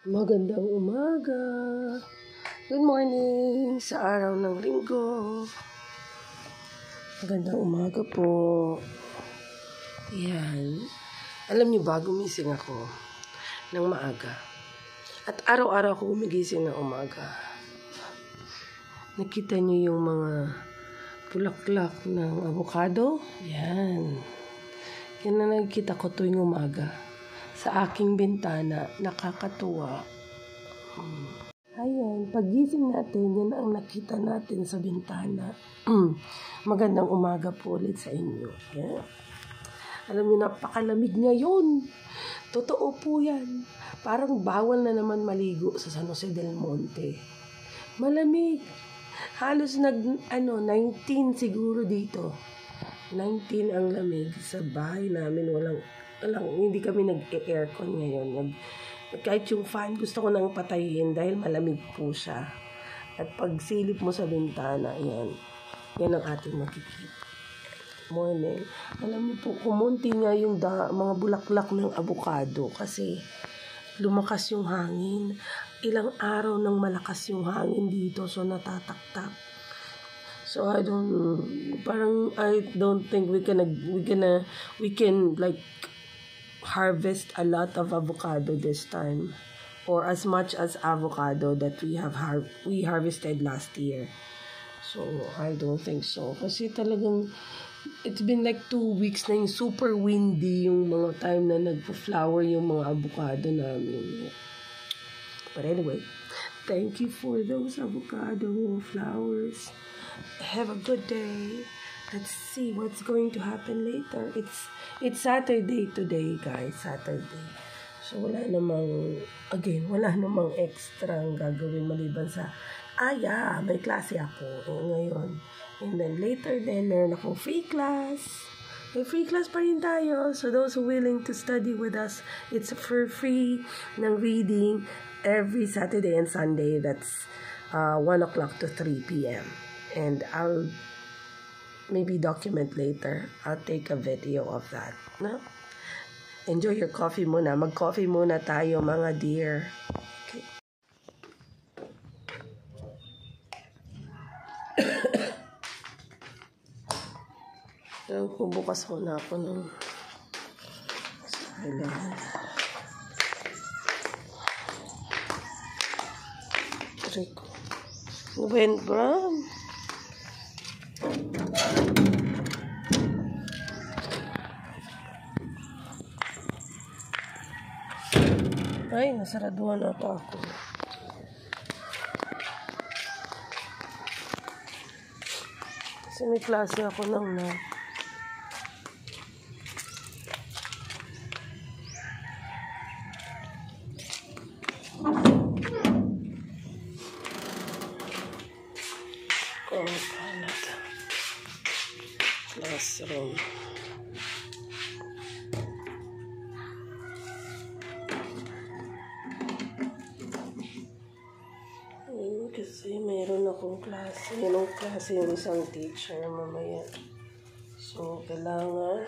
Magandang umaga. Good morning sa araw ng linggo. Magandang umaga po. Yan. Alam niyo ba, gumising ako ng maaga. At araw-araw ako gumigising ng umaga. Nakita niyo yung mga bulaklak ng avocado? Yan. Yan na nakikita ko tuwing umaga. Sa aking bintana, nakakatuwa. Ayan, pagising natin, yan ang nakita natin sa bintana. Magandang umaga po ulit sa inyo. Yeah. Alam niyo, napakalamig ngayon. Totoo po yan. Parang bawal na naman maligo sa San Jose del Monte. Malamig. Halos 19 siguro dito. 19 ang lamig. Sa bahay namin, hindi kami nag-aircon ngayon. Kahit yung fan, gusto ko nang patayin dahil malamig po siya. At pag silip mo sa bintana, yan ang ating makikita. Morning. Alam niyo po, kumunti nga yung mga bulaklak ng avocado kasi lumakas yung hangin. Ilang araw nang malakas yung hangin dito, so natataktak. So I don't think we can like harvest a lot of avocado this time, or as much as avocado that we harvested last year. So I don't think so, kasi talagang it's been like 2 weeks na yung super windy yung mga time na nagpo-flower yung mga avocado namin. But anyway, thank you for those avocado flowers. Have a good day. Let's see what's going to happen later. It's Saturday today, guys. Saturday. So, wala namang extra ang gagawin maliban sa, may klase ako ngayon. And then later, meron akong free class. May free class pa rin tayo. So, those who willing to study with us, it's for free ng reading every Saturday and Sunday. That's 1 o'clock to 3 p.m. And I'll maybe document later. I'll take a video of that. No? Enjoy your coffee muna. Mag-coffee muna tayo, mga dear. Okay. So, bubukas muna ako ng silent. Rico. November. Ay, nasaraduhan ata ako. Kasi may klase ako ng classroom. Kasi mayroon akong klase. Yung klase yung isang teacher mamaya. So, kailangan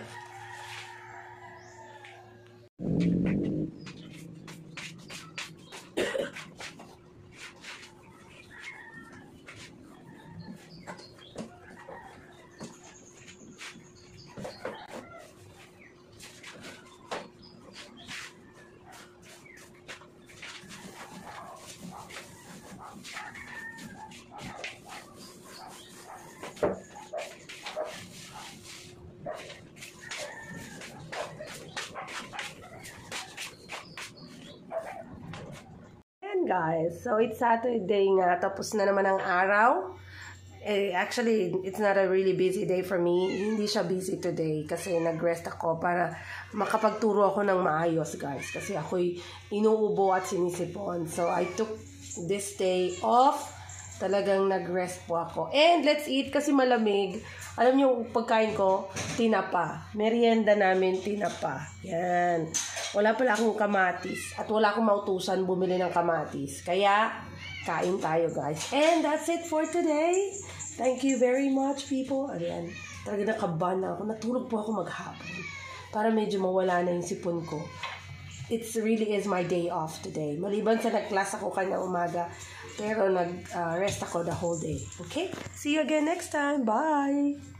guys. So, it's Saturday nga. Tapos na naman ang araw. Actually, it's not a really busy day for me. Hindi siya busy today kasi nag-rest ako para makapagturo ako ng maayos, guys. Kasi ako'y inuubo at sinisipon. So, I took this day off. Talagang nag-rest po ako. And let's eat kasi malamig. Alam niyo, pagkain ko, tinapa. Merienda namin, tinapa. Yan. Wala pala akong kamatis. At wala akong mautusan bumili ng kamatis. Kaya, kain tayo, guys. And that's it for today. Thank you very much, people. Ayan. Talaga nakaban na ako. Natulog po ako maghapon. Para medyo mawala na yung sipon ko. it really is my day off today. Maliban sa nag-class ako kanya umaga, pero nag-rest ako the whole day. Okay? See you again next time. Bye!